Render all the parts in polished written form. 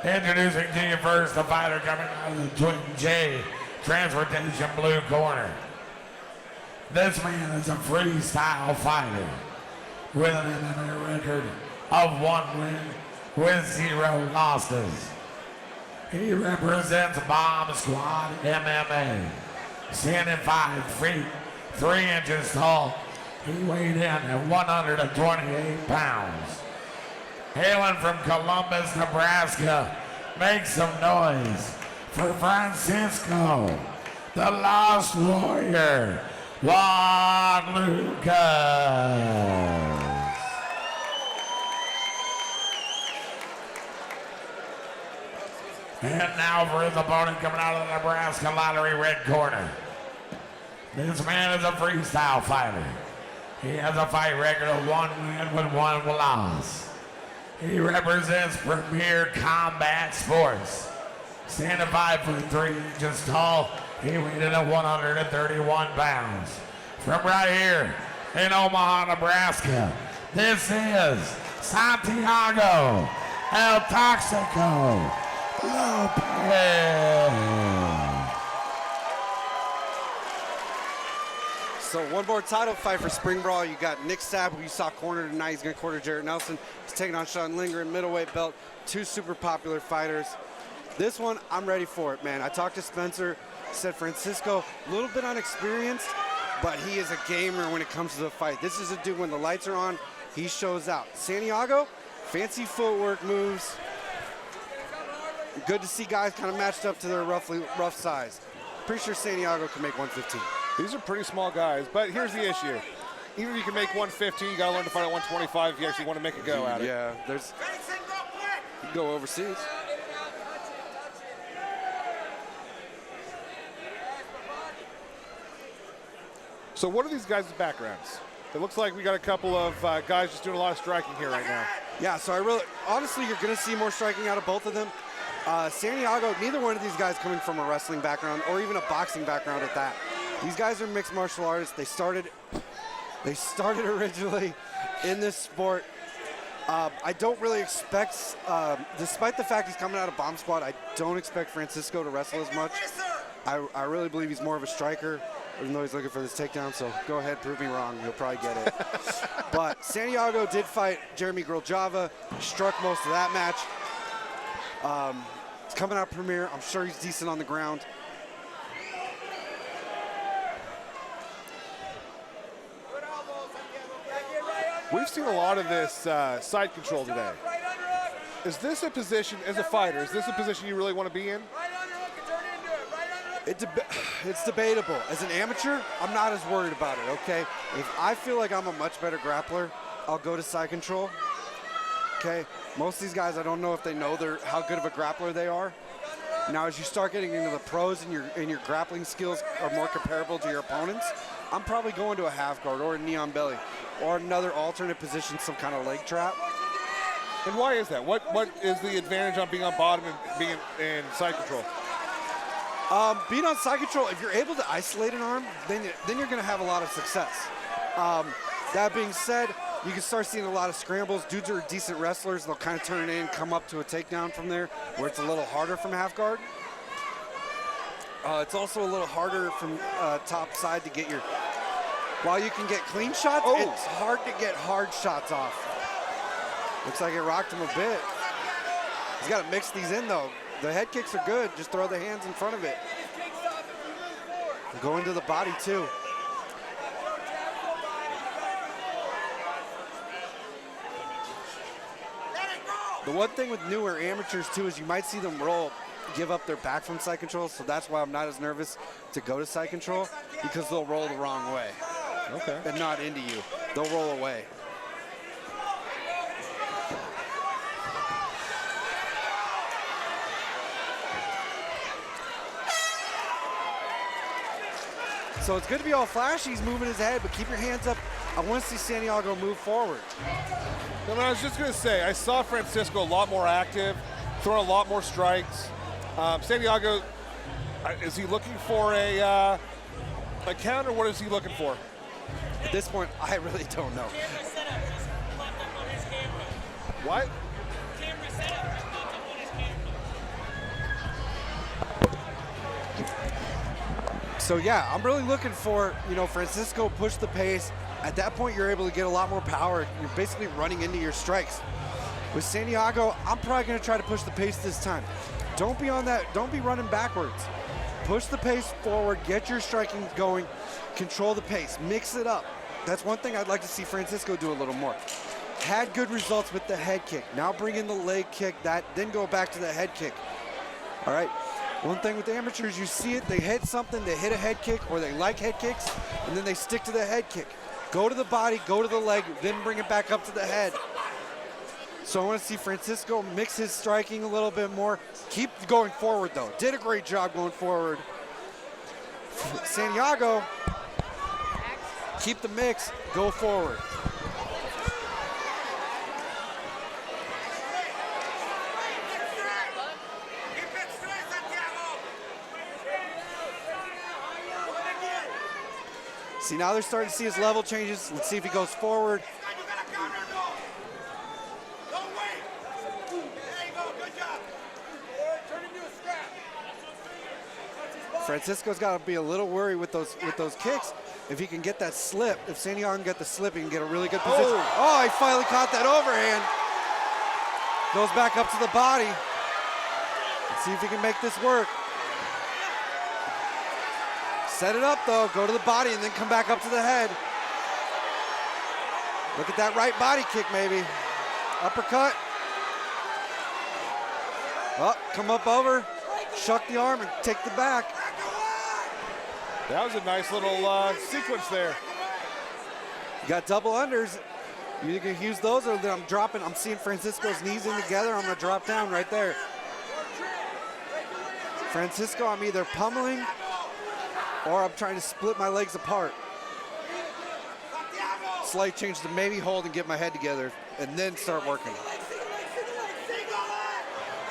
Introducing to you first, the fighter coming out of the Twin J Transportation blue corner. This man is a freestyle fighter with an MMA record of 1 win with 0 losses. He represents Bomb Squad MMA. Standing 5 feet, 3 inches tall. He weighed in at 128 pounds. Hailing from Columbus, Nebraska, make some noise for Francisco, the Lost Warrior, Juan Lucas. And now for his opponent coming out of the Nebraska Lottery red corner. This man is a freestyle fighter. He has a fight record of 1 win with 1 loss. He represents Premier Combat Sports. Standing 5 foot 3 inches tall, he weighed in at 131 pounds. From right here in Omaha, Nebraska, this is Santiago El Toxico Lopez. So one more title fight for Spring Brawl. You got Nick Sapp, who you saw corner tonight. He's going to corner Jarrett Nelson. He's taking on Sean Lindgren, middleweight belt. 2 super popular fighters. This one, I'm ready for it, man. I talked to Spencer. He said Francisco, a little bit unexperienced, but he is a gamer when it comes to the fight. This is a dude, when the lights are on, he shows out. Santiago, fancy footwork moves. Good to see guys kind of matched up to their rough size. Pretty sure Santiago can make 115. These are pretty small guys, but here's the issue. Even if you can make 115, you gotta learn to fight at 125 if you actually want to make a go at it. Yeah, you can go overseas. So what are these guys' backgrounds? It looks like we got a couple of guys just doing a lot of striking here right now. Yeah, so honestly, you're gonna see more striking out of both of them. Santiago, neither one of these guys coming from a wrestling background or even a boxing background at that. These guys are mixed martial artists. They started originally in this sport. I don't really expect, despite the fact he's coming out of Bomb Squad, I don't expect Francisco to wrestle as much. I really believe he's more of a striker, even though he's looking for this takedown, so go ahead, prove me wrong. You'll probably get it. But Santiago did fight Jeremy Griljava, struck most of that match. He's coming out Premier. I'm sure he's decent on the ground. We've seen a lot of this side control today. Is this a position, as a fighter, is this a position you really want to be in? It's debatable. As an amateur, I'm not as worried about it, okay? If I feel like I'm a much better grappler, I'll go to side control, okay? Most of these guys, I don't know if they know how good of a grappler they are. Now, as you start getting into the pros and your grappling skills are more comparable to your opponents, I'm probably going to a half guard or a knee on belly or another alternate position, some kind of leg trap. And why is that? What is the advantage on being on bottom and being in side control? Being on side control, if you're able to isolate an arm, then you're going to have a lot of success. That being said, you can start seeing a lot of scrambles. Dudes are decent wrestlers. They'll kind of turn it in, come up to a takedown from there, where it's a little harder from half guard. It's also a little harder from top side to get your... While you can get clean shots, it's hard to get hard shots off. Looks like it rocked him a bit. He's got to mix these in, though. The head kicks are good. Just throw the hands in front of it. Go into the body, too. The one thing with newer amateurs, too, is you might see them give up their back from side control, so that's why I'm not as nervous to go to side control, because they'll roll the wrong way. Okay. And not into you. They'll roll away. So it's good to be all flashy. He's moving his head, but keep your hands up. I want to see Santiago move forward. No, I was just going to say, I saw Francisco a lot more active, throwing a lot more strikes. Santiago, is he looking for a counter? What is he looking for? At this point, I really don't know. What? So yeah, I'm really looking for, Francisco push the pace. At that point, you're able to get a lot more power. You're basically running into your strikes. With Santiago, I'm probably gonna try to push the pace this time. Don't be on that, don't be running backwards. Push the pace forward, get your striking going, control the pace, mix it up. That's one thing I'd like to see Francisco do a little more. Had good results with the head kick. Now bring in the leg kick, then go back to the head kick. All right, one thing with the amateurs, you see it, they hit something, they hit a head kick, or they like head kicks, and then they stick to the head kick. Go to the body, go to the leg, then bring it back up to the head. So I want to see Francisco mix his striking a little bit more. Keep going forward though. Did a great job going forward. Santiago, keep the mix, go forward. See, now they're starting to see his level changes. Let's see if he goes forward. Francisco's got to be a little worried with those kicks. If he can get that slip, if Santiago can get the slip, he can get a really good position. Oh, he finally caught that overhand. Goes back up to the body. Let's see if he can make this work. Set it up though, go to the body and then come back up to the head. Look at that right body kick maybe. Uppercut. Oh, come up over, shuck the arm and take the back. That was a nice little sequence there. You got double unders. You can use those or then I'm dropping. I'm seeing Francisco's knees in together. I'm gonna drop down right there. Francisco, I'm either pummeling or I'm trying to split my legs apart. Slight change to maybe hold and get my head together and then start working.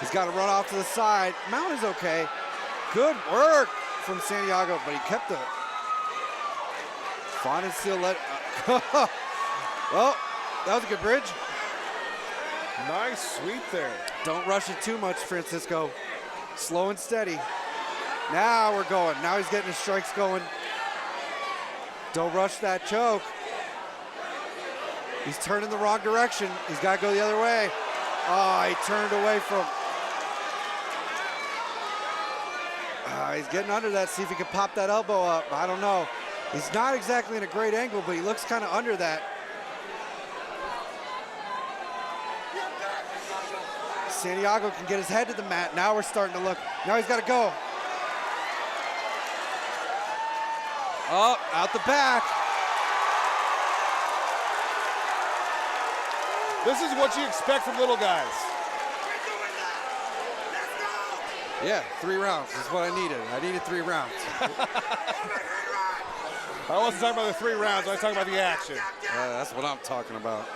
He's got to run off to the side. Mount is okay. Good work from Santiago, but he kept it. Juan is still let. Well, that was a good bridge. Nice sweep there. Don't rush it too much, Francisco. Slow and steady. Now we're going. Now he's getting his strikes going. Don't rush that choke. He's turning the wrong direction. He's got to go the other way. Oh, he turned away from. He's getting under that. See if he can pop that elbow up. I don't know. He's not exactly in a great angle, but he looks kind of under that. Santiago can get his head to the mat. Now we're starting to look. Now he's got to go. Oh, out the back. This is what you expect from little guys. Yeah, 3 rounds is what I needed. I needed 3 rounds. I wasn't talking about the 3 rounds. I was talking about the action. That's what I'm talking about.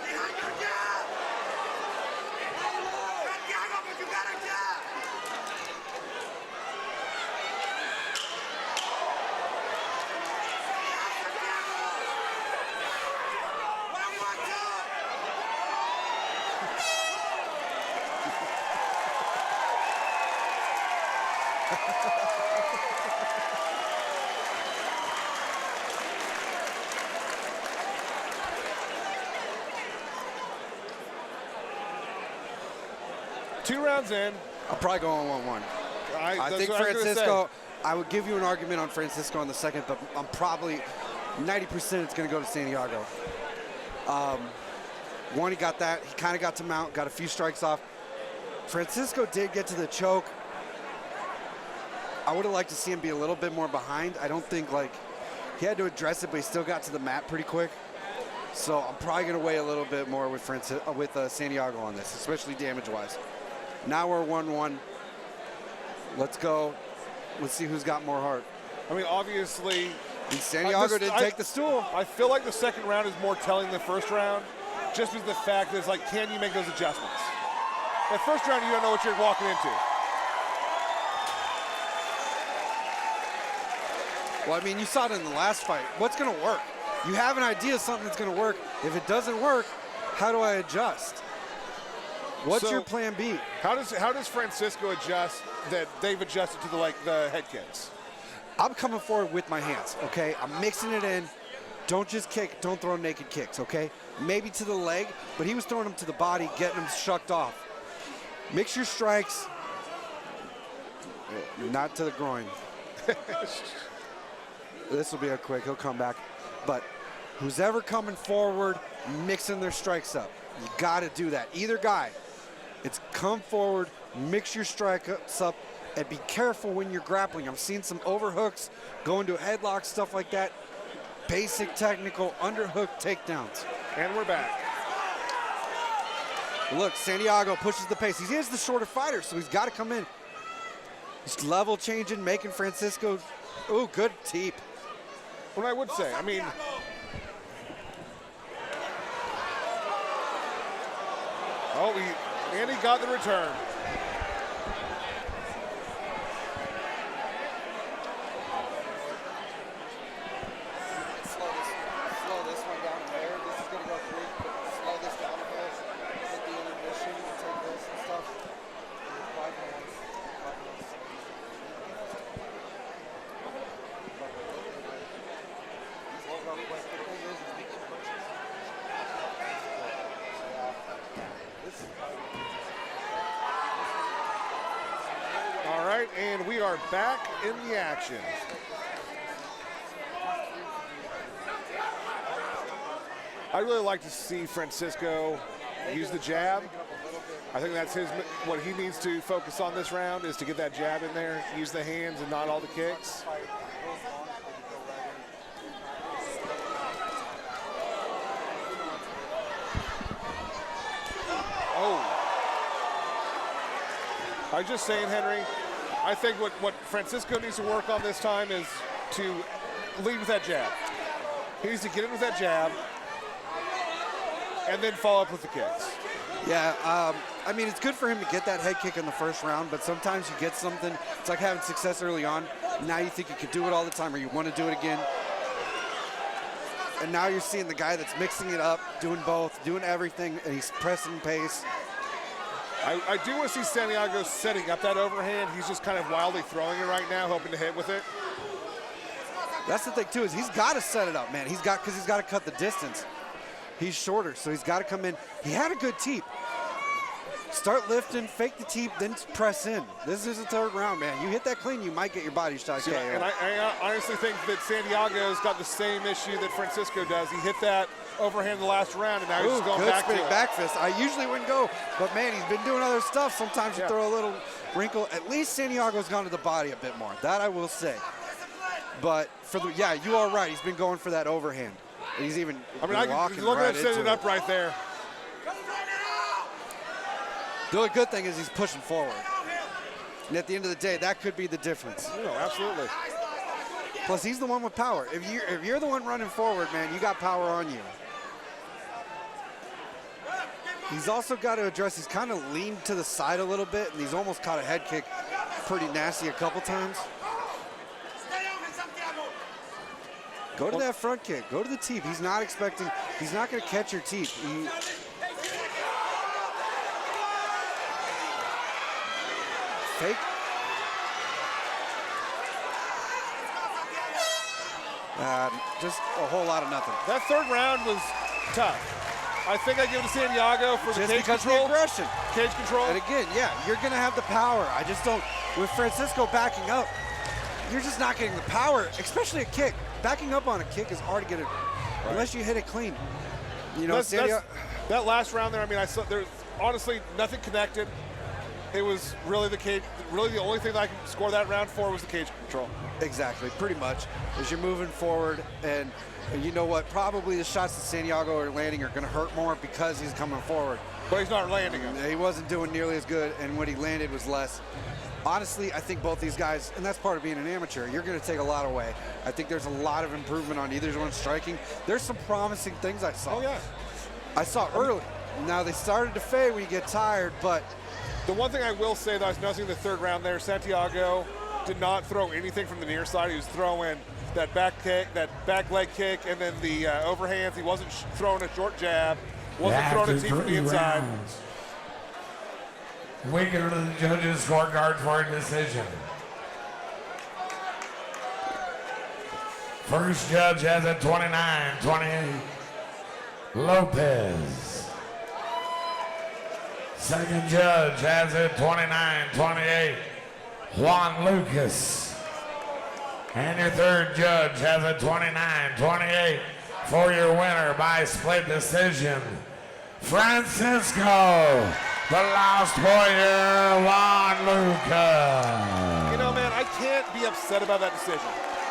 Two rounds in. I'll probably go on 1-1. I think Francisco, I would give you an argument on Francisco in the second, but I'm probably 90% it's going to go to Santiago. One, he got that. He kind of got to mount, got a few strikes off. Francisco did get to the choke. I would have liked to see him be a little bit more behind. I don't think he had to address it, but he still got to the mat pretty quick. So I'm probably going to weigh a little bit more with Santiago on this, especially damage-wise. Now we're 1-1. Let's go. Let's see who's got more heart. I mean, obviously, and Santiago didn't take the stool. I feel like the second round is more telling than the first round, just because the fact is, can you make those adjustments? The first round, you don't know what you're walking into. Well, I mean, you saw it in the last fight. What's going to work? You have an idea of something that's going to work. If it doesn't work, how do I adjust? What's your plan B? How does Francisco adjust that they've adjusted to the head kicks? I'm coming forward with my hands, okay? I'm mixing it in. Don't just kick, don't throw naked kicks, okay? Maybe to the leg, but he was throwing them to the body, getting them shucked off. Mix your strikes, not to the groin. This will be a quick, he'll come back. But who's ever coming forward, mixing their strikes up. You gotta do that. Either guy, it's come forward, mix your strikes up, and be careful when you're grappling. I'm seeing some overhooks, going to a headlock, stuff like that. Basic technical underhook takedowns. And we're back. Look, Santiago pushes the pace. He is the shorter fighter, so he's got to come in. He's level changing, making Francisco, ooh, good teep. What I would say, I mean, and he got the return. Slow this one down there. This is going to go 3. Slow this down a bit. Get the inhibition, take this and stuff. 5 hands. 5 hands. All right, and we are back in the action. I really like to see Francisco use the jab. I think that's what he needs to focus on this round, is to get that jab in there, use the hands and not all the kicks. Oh. I was just saying, Henry, I think what Francisco needs to work on this time is to lead with that jab. He needs to get in with that jab and then follow up with the kicks. Yeah, I mean, it's good for him to get that head kick in the first round, but sometimes you get something, it's like having success early on. Now you think you can do it all the time, or you want to do it again. And now you're seeing the guy that's mixing it up, doing both, doing everything, and he's pressing pace. I do want to see Santiago setting up that overhand. He's just kind of wildly throwing it right now, hoping to hit with it. That's the thing, too, is he's got to set it up, man. Because he's got to cut the distance. He's shorter, so he's got to come in. He had a good teep. Start lifting, fake the teep, then press in. This is the third round, man. You hit that clean, you might get your body shot. See, and I honestly think that Santiago's got the same issue that Francisco does. He hit that overhand the last round, and now he's just going back to it. Back fist. I usually wouldn't go, but man, he's been doing other stuff. Sometimes you throw a little wrinkle. At least Santiago's gone to the body a bit more. That I will say. But you are right. He's been going for that overhand. He's even walking look right at him setting it up right there. The only good thing is he's pushing forward. And at the end of the day, that could be the difference. No, absolutely. Plus, he's the one with power. If you're the one running forward, man, you got power on you. He's also got to address, he's kind of leaned to the side a little bit, and he's almost caught a head kick pretty nasty a couple times. Go to that front kick. Go to the teep. He's not expecting, he's not going to catch your teep. Fake. Just a whole lot of nothing. That third round was tough. I think I give it to Santiago for the cage control. Aggression. Cage control. And again, you're going to have the power. I just don't, with Francisco backing up, you're just not getting the power, especially a kick. Backing up on a kick is hard to get it, unless you hit it clean. You know, that last round there, I mean, I saw there's honestly nothing connected. It was really the cage. Really, the only thing that I could score that round for was the cage control. Exactly, pretty much. As you're moving forward, and you know what? Probably the shots that Santiago are landing are going to hurt more because he's coming forward. But he's not landing them. He wasn't doing nearly as good, and what he landed was less. Honestly, I think both these guys, and that's part of being an amateur, you're going to take a lot away. I think there's a lot of improvement on either one striking. There's some promising things I saw. Oh, yeah. I saw early. Now, they started to fade when you get tired, but the one thing I will say that I was noticing in the third round there, Santiago did not throw anything from the near side. He was throwing that back kick, that back leg kick, and then the overhands. He wasn't throwing a short jab, wasn't throwing a team from the inside. We go to the judges' scorecards for a decision. First judge has it 29-28. Lopez. Second judge has it 29-28. Juan Lucas. And your third judge has it 29-28 for your winner by split decision. Francisco, the Lost Warrior, Juan Lucas. You know, man, I can't be upset about that decision.